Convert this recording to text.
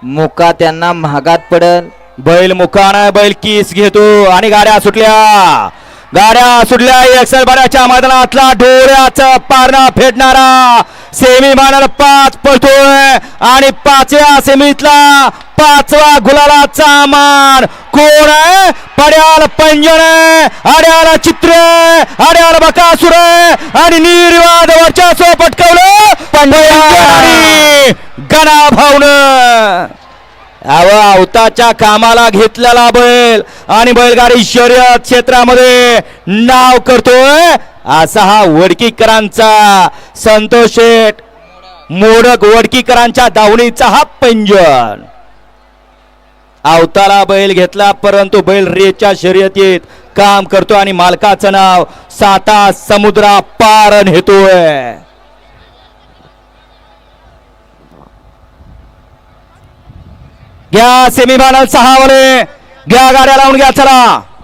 मुका त्यांना महागात पडल. बैल मुकाना बैल किस घेतो आणि गाड्या सुटल्या एक्सल बाऱ्याच्या मैदानातला डोळ्याचा पारणा फेडणारा सेमी फायनल 5 पळतोय आणि 5व्या सेमीतला 5वा गुलालाचा मान कोण आहे? पड्याल पंजन आहे, आड्याला चित्र आहे, आड्याला बकासूर आहे आणि निर्वाद वर्चस्व पटकवलं पंजन गणा भाऊन. अवताच्या कामाला घेतलेला बैल आणि बैलगाडी शर्यत क्षेत्रामध्ये नाव करतोय असा हा वडकीकरांचा संतोष शेठ मोडक वडकीकरांच्या दावणीचा हा पंजन. अवताला बैल घेतला परंतु बैल रेच्या शर्यतीत काम करतो आणि मालकाचं नाव साता समुद्रा पार नेतोय. घ्या सेमीफायनल 6 वाले घ्या गाड्या लावून घ्या चला.